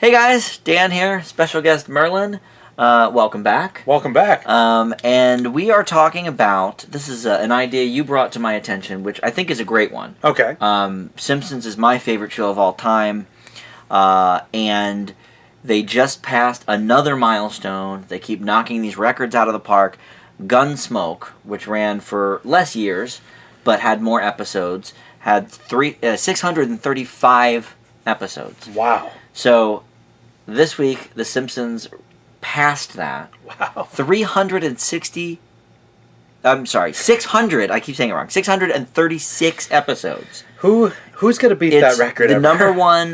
Hey guys, Dan here, special guest Merlin. Welcome back. Welcome back. And we are talking about, this is an idea you brought to my attention, which I think is a great one. Okay. Simpsons is my favorite show of all time, and they just passed another milestone. They keep knocking these records out of the park. Gunsmoke, which ran for less years, but had more episodes, had 635 episodes. Wow. So, this week, The Simpsons passed that. Wow. 600, I keep saying it wrong, 636 episodes. Who's going to beat that record the ever? number one,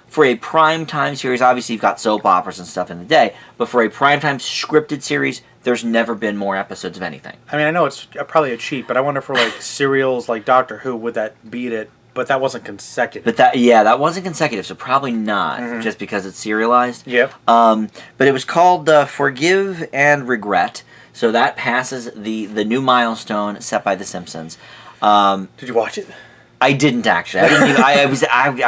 for a primetime series. Obviously, you've got soap operas and stuff in the day, but for a primetime scripted series, there's never been more episodes of anything. I mean, I know it's probably a cheat, but I wonder for serials like Doctor Who, would that beat it? But that wasn't consecutive. But that wasn't consecutive, so probably not, just because it's serialized. Yep. But it was called Forgive and Regret, so that passes the new milestone set by The Simpsons. Did you watch it? I didn't actually. I didn't even. I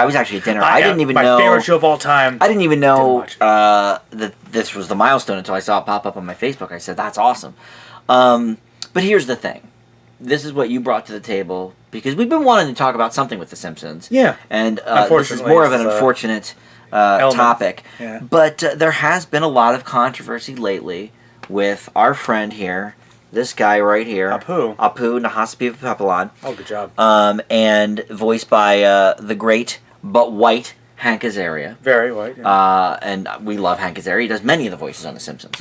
was actually at dinner. I didn't even know. My favorite show of all time. I didn't even know that this was the milestone until I saw it pop up on my Facebook. I said, "That's awesome." But here's the thing. This is what you brought to the table because we've been wanting to talk about something with The Simpsons. Yeah. And this is more of an unfortunate topic. Yeah. But there has been a lot of controversy lately with our friend here, this guy right here. Apu. Nahasapi Papelon. Oh, good job. And voiced by the great but white Hank Azaria. Very white. Yeah. And we love Hank Azaria. He does many of the voices on The Simpsons.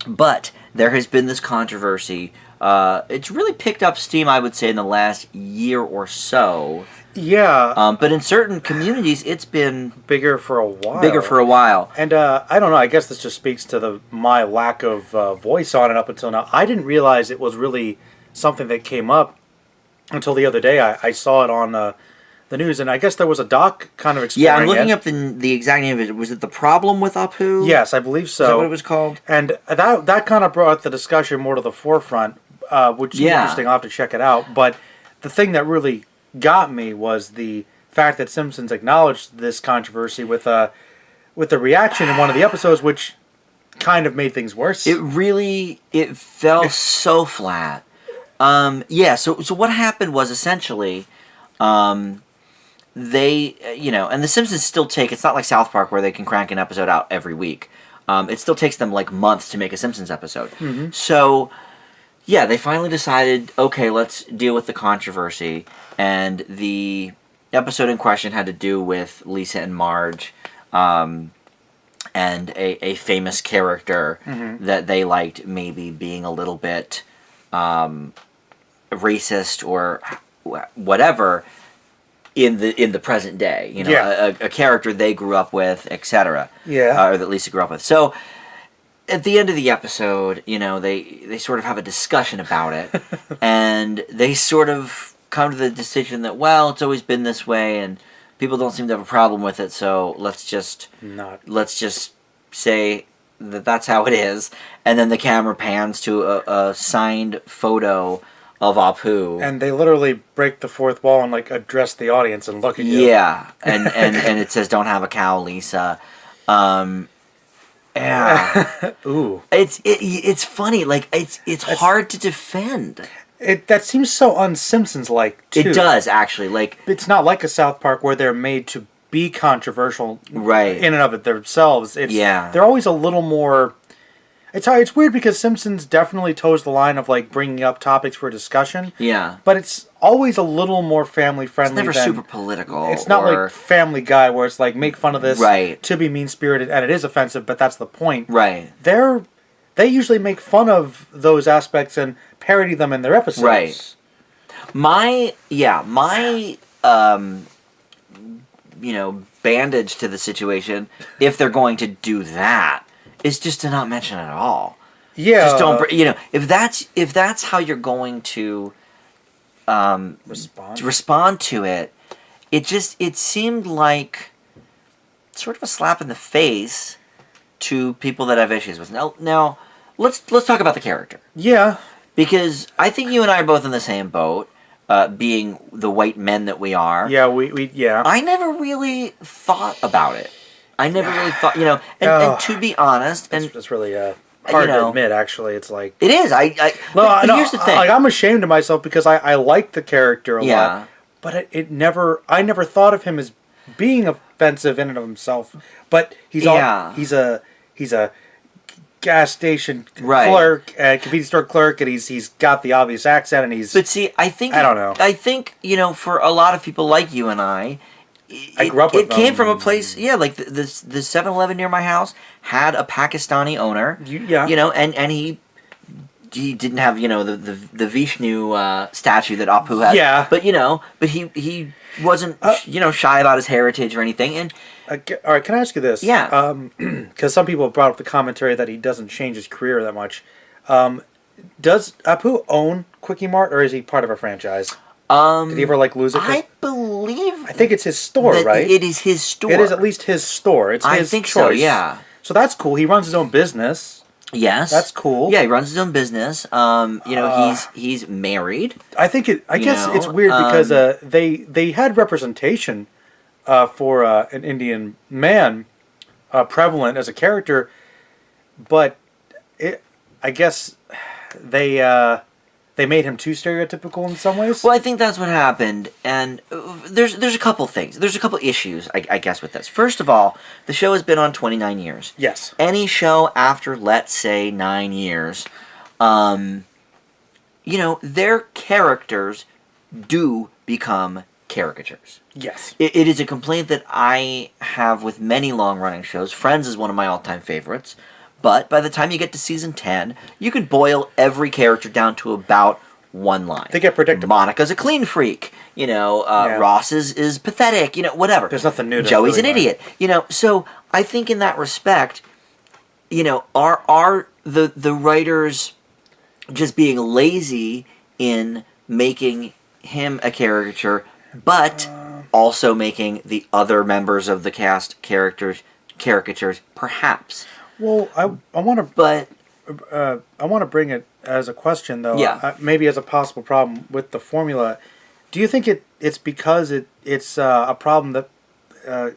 But there has been this controversy. It's really picked up steam, I would say, in the last year or so. Yeah. But in certain communities, it's been bigger for a while. And I don't know. I guess this just speaks to my lack of voice on it up until now. I didn't realize it was really something that came up until the other day. I saw it on the news, and I guess there was a doc kind of exploring it. Yeah, I'm looking up the exact name of it. Was it The Problem With Apu? Yes, I believe so. Is that what it was called? And that kind of brought the discussion more to the forefront, which is interesting. I'll have to check it out. But the thing that really got me was the fact that Simpsons acknowledged this controversy with the reaction in one of the episodes, which kind of made things worse. It fell so flat. So what happened was essentially, they, and The Simpsons still it's not like South Park where they can crank an episode out every week. It still takes them months to make a Simpsons episode. Mm-hmm. So, yeah, they finally decided, okay, let's deal with the controversy. And the episode in question had to do with Lisa and Marge, and a famous character that they liked maybe being a little bit racist or whatever in the present day. A character they grew up with, etc. Yeah. Or that Lisa grew up with. So at the end of the episode, they sort of have a discussion about it, and they sort of come to the decision that, well, it's always been this way, and people don't seem to have a problem with it, so let's just say that that's how it is. And then the camera pans to a signed photo of Apu. And they literally break the fourth wall and address the audience and look at you. Yeah, and it says, "Don't have a cow, Lisa." Yeah. Ooh. It's funny. It's hard to defend. That seems so un-Simpsons-like, too. It does, actually. It's not like a South Park where they're made to be controversial right. in and of it themselves. They're always a little more... It's weird because Simpsons definitely toes the line of bringing up topics for discussion. Yeah. But it's always a little more family-friendly. It's never super political. It's not like Family Guy where it's make fun of this to be mean-spirited, and it is offensive, but that's the point. Right. They usually make fun of those aspects and parody them in their episodes. Right. My bandage to the situation, if they're going to do that, is just to not mention it at all. Yeah. Just don't, if that's how you're going to respond to it, it seemed like sort of a slap in the face to people that have issues with. Now let's talk about the character. Yeah. Because I think you and I are both in the same boat. being the white men that we are. Yeah, we yeah. I never really thought about it. I never really thought, and to be honest, and it's really hard to admit. Actually, it's like it is. But here's the thing. Like, I'm ashamed of myself because I like the character a lot, but I never thought of him as being offensive in and of himself. But he's a gas station clerk, convenience store clerk, and he's got the obvious accent, and he's. But see, I don't know. I think for a lot of people like you and I grew up with it came from a place, like the 7-Eleven near my house had a Pakistani owner. And he didn't have the Vishnu statue that Apu had. Yeah. But he wasn't shy about his heritage or anything. And all right, can I ask you this? Yeah. Because some people have brought up the commentary that he doesn't change his career that much. Does Apu own Quickie Mart, or is he part of a franchise? Did he ever lose it? I think it's his store, right? It is his store. It is at least his store. It's his choice. So, yeah. So that's cool. He runs his own business. Yes, that's cool. Yeah, he runs his own business. He's married. I guess it's weird because they had representation for an Indian man prevalent as a character, but I guess they made him too stereotypical in some ways. Well, I think that's what happened, and there's a couple things. There's a couple issues, I guess, with this. First of all, the show has been on 29 years. Yes. Any show after, let's say, 9 years, their characters do become caricatures. Yes. It is a complaint that I have with many long-running shows. Friends is one of my all-time favorites. But by the time you get to season 10, you can boil every character down to about one line. They get predictable. Monica's a clean freak. Ross is pathetic. Whatever. There's nothing new to Joey's an idiot. So I think in that respect, are the writers just being lazy in making him a caricature, but also making the other members of the cast caricatures, perhaps? Well, I want to bring it as a question though. Yeah. Maybe as a possible problem with the formula. Do you think it's because it's a problem that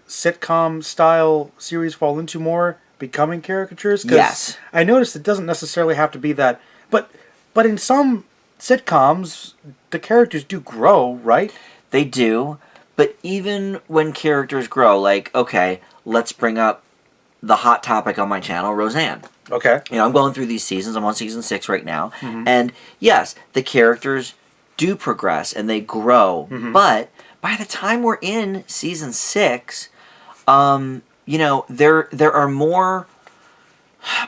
sitcom style series fall into more, becoming caricatures? 'Cause yes. I noticed it doesn't necessarily have to be that, but in some sitcoms the characters do grow, right? They do, but even when characters grow, like, okay, let's bring up the hot topic on my channel, Roseanne. Okay. I'm going through these seasons. I'm on season 6 right now. Mm-hmm. And yes, the characters do progress and they grow. Mm-hmm. But by the time we're in season 6, there are more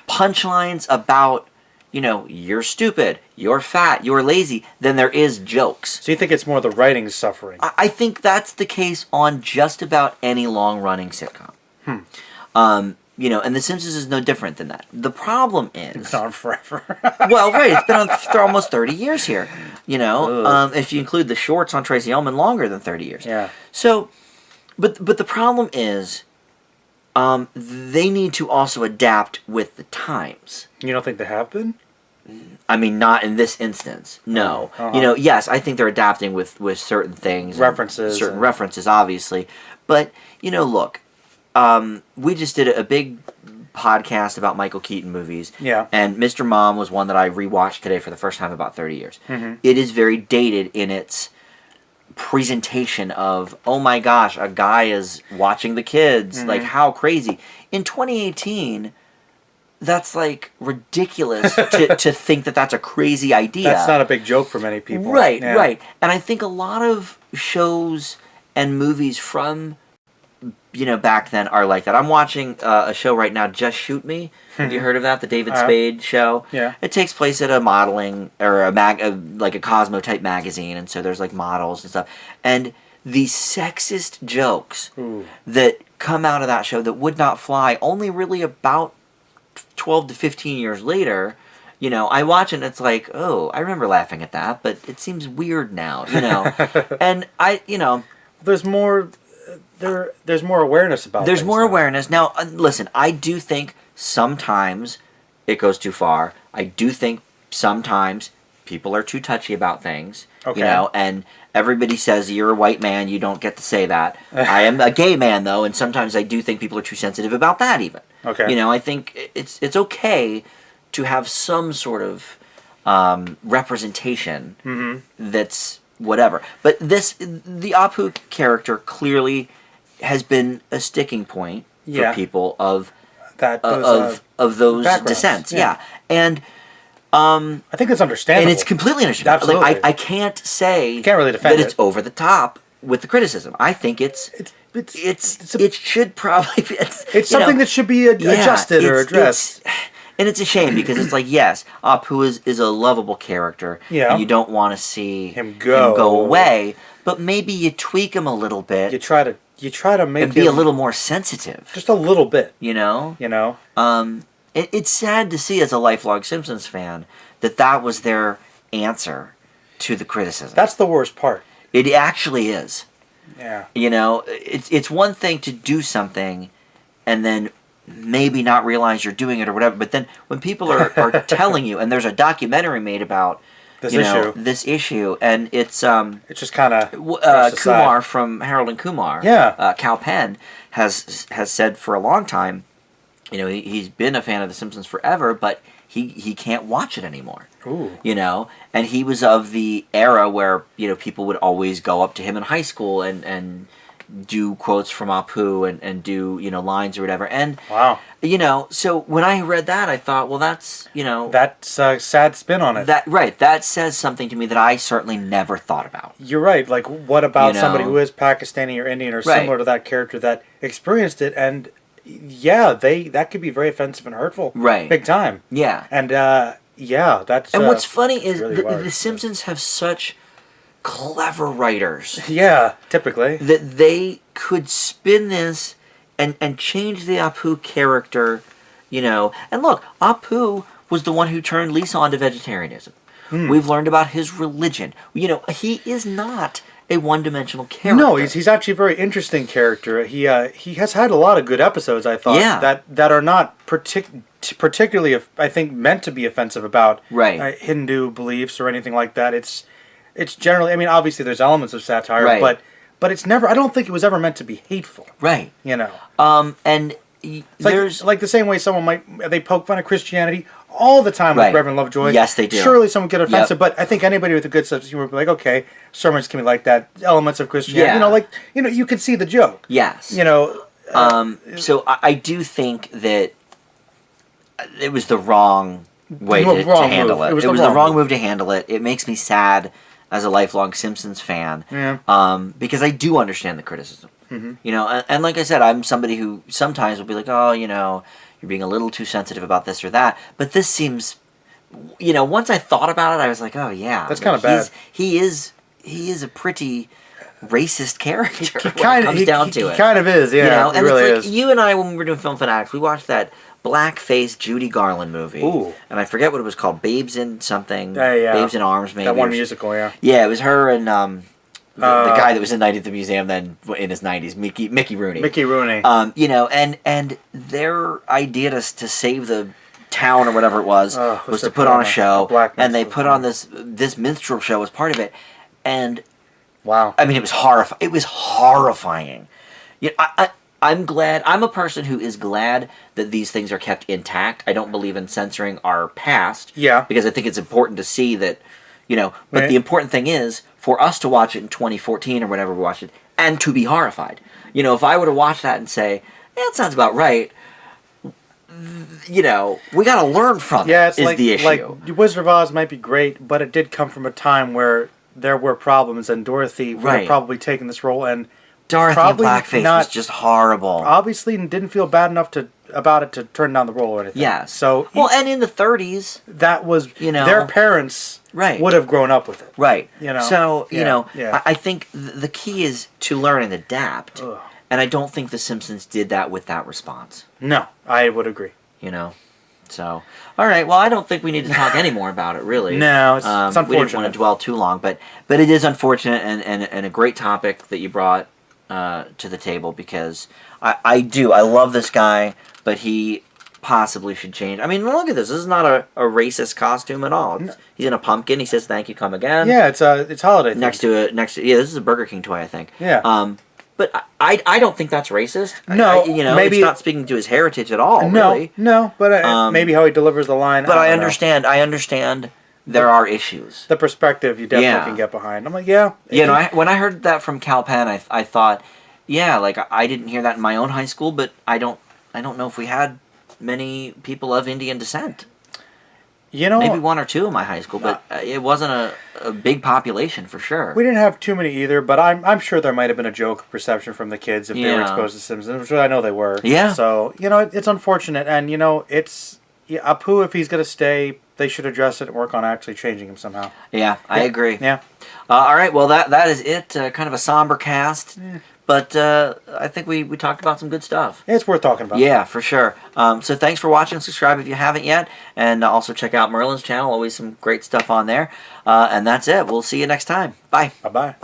punchlines about, you're stupid, you're fat, you're lazy, than there is jokes. So you think it's more the writing suffering? I think that's the case on just about any long-running sitcom. And The Simpsons is no different than that. The problem is... It's been on forever. Well, right. It's been on for almost 30 years here. If you include the shorts on Tracy Ullman, longer than 30 years. Yeah. So, but the problem is, they need to also adapt with the times. You don't think they have been? I mean, not in this instance. No. Uh-huh. Yes, I think they're adapting with certain things. References. Certain references, obviously. But, look... we just did a big podcast about Michael Keaton movies. Yeah. And Mr. Mom was one that I rewatched today for the first time in about 30 years. Mm-hmm. It is very dated in its presentation of, oh my gosh, a guy is watching the kids. Mm-hmm. Like, how crazy. In 2018, that's like ridiculous to think that that's a crazy idea. That's not a big joke for many people. Right, yeah. right. And I think a lot of shows and movies from... back then are like that. I'm watching a show right now, Just Shoot Me. Have you heard of that? The David Spade show? Yeah. It takes place at a modeling, or like a Cosmo type magazine, and so there's like models and stuff. And the sexist jokes that come out of that show that would not fly only really about 12 to 15 years later, I watch it and it's like, oh, I remember laughing at that, but it seems weird now, And There's more... There's more awareness about There's more now. awareness. Now, listen, I do think sometimes it goes too far. I do think sometimes people are too touchy about things. Okay. And everybody says you're a white man, you don't get to say that. I am a gay man though, and sometimes I do think people are too sensitive about that even. Okay. You know, I think it's okay to have some sort of representation that's whatever. But the Apu character clearly has been a sticking point for people of those dissents. Yeah. And I think it's understandable. And it's completely understandable. Absolutely. Like, I can't say you can't really defend that it's over the top with the criticism. I think it should probably be... It's something that should be adjusted or addressed. And it's a shame because it's like, yes, Apu is a lovable character. Yeah. And you don't want to see him go away, but maybe you tweak him a little bit. You try to make and be a little more sensitive. Just a little bit. You know? It's sad to see as a lifelong Simpsons fan that was their answer to the criticism. That's the worst part. It actually is. Yeah. You know, it's one thing to do something and then maybe not realize you're doing it or whatever, but then when people are telling you, and there's a documentary made about this issue, and it's just kind of Kumar from Harold and Kumar, Cal Penn has said for a long time, you know, he's been a fan of The Simpsons forever, but he can't watch it anymore. Ooh. You know, and he was of the era where, you know, people would always go up to him in high school and do quotes from Apu and do, you know, lines or whatever. And, wow. You know, so when I read that, I thought, well, that's, you know... That's a sad spin on it. That says something to me that I certainly never thought about. You're right. Like, what about somebody who is Pakistani or Indian or similar to that character that experienced it and... Yeah, that could be very offensive and hurtful. Right. Big time. Yeah. And, that's... And what's funny is really the Simpsons have such clever writers. Yeah, typically. That they could spin this and change the Apu character, you know. And look, Apu was the one who turned Lisa on to vegetarianism. We've learned about his religion. You know, he is not a one-dimensional character. No, he's actually a very interesting character. He has had a lot of good episodes, I thought, that are not particularly, I think, meant to be offensive about Hindu beliefs or anything like that. It's generally, I mean, obviously there's elements of satire, but it's never, I don't think it was ever meant to be hateful. Right. You know. And there's... Like the same way they poke fun at Christianity all the time with Reverend Lovejoy. Yes, they do. Surely someone get offensive, but I think anybody with a good sense of humor would be like, okay, sermons can be like that, elements of Christianity. You know, you can see the joke. Yes. You know. So I do think that it was the wrong way to handle it. It was the wrong move to handle it. It makes me sad as a lifelong Simpsons fan, because I do understand the criticism. You know, and like I said, I'm somebody who sometimes will be like, oh, you know, you're being a little too sensitive about this or that. But this seems, you know, once I thought about it, I was like, oh yeah, that's kind of bad. He is a pretty racist character. He kind of down to it. He kind of is, yeah. You know? And really it's like you and I, when we were doing Film Fanatics, we watched that blackface Judy Garland movie. Ooh. And I forget what it was called. Babes in something. Yeah. Babes in Arms, maybe. That one musical, yeah. Yeah, it was her and the guy that was in Night at the Museum then in his 90s, Mickey Rooney. Mickey Rooney. You know, and their idea to save the town or whatever it was to put on a show, and they put on this minstrel show as part of it, and wow, I mean, it was horrifying. You know, I'm glad. I'm a person who is glad that these things are kept intact. I don't believe in censoring our past. Yeah, because I think it's important to see that, you know. But the important thing is for us to watch it in 2014 or whatever we watched it, and to be horrified. You know, if I were to watch that and say, "Yeah, that sounds about right," you know, we got to learn from it. It's like, the issue. Like Wizard of Oz might be great, but it did come from a time where there were problems, and Dorothy would have probably taken this role, and Dorothy in blackface was just horrible. Obviously, didn't feel bad enough about it to turn down the role or anything. Yes. So and in the 30s, that was, you know, their parents would have grown up with it. Right. You know. So you know, I think the key is to learn and adapt. Ugh. And I don't think The Simpsons did that with that response. No, I would agree. You know. So, all right. Well, I don't think we need to talk any more about it, really. No, it's unfortunate. We didn't want to dwell too long, but it is unfortunate and a great topic that you brought to the table, because I love this guy, but he possibly should change. I mean, look at this. This is not a racist costume at all. He's in a pumpkin. He says, "Thank you, come again." Yeah, it's holiday. Next to yeah, this is a Burger King toy, I think. Yeah. But I don't think that's racist. No, maybe it's not speaking to his heritage at all. Really. No, but maybe how he delivers the line. But I understand. I understand. There are issues. The perspective you definitely can get behind. I'm like, yeah. When I heard that from Cal Penn, I thought, yeah, like I didn't hear that in my own high school, but I don't know if we had many people of Indian descent. Maybe one or two in my high school, but it wasn't a big population for sure. We didn't have too many either, but I'm sure there might have been a joke perception from the kids if they were exposed to Simpsons, which I know they were. Yeah. So it's unfortunate, and it's Apu, if he's gonna stay, they should address it and work on actually changing him somehow. Yeah, I agree. Yeah. All right. Well, that is it. Kind of a somber cast. Yeah. But I think we talked about some good stuff. It's worth talking about. Yeah, for sure. So thanks for watching. Subscribe if you haven't yet. And also check out Merlin's channel. Always some great stuff on there. And that's it. We'll see you next time. Bye. Bye-bye.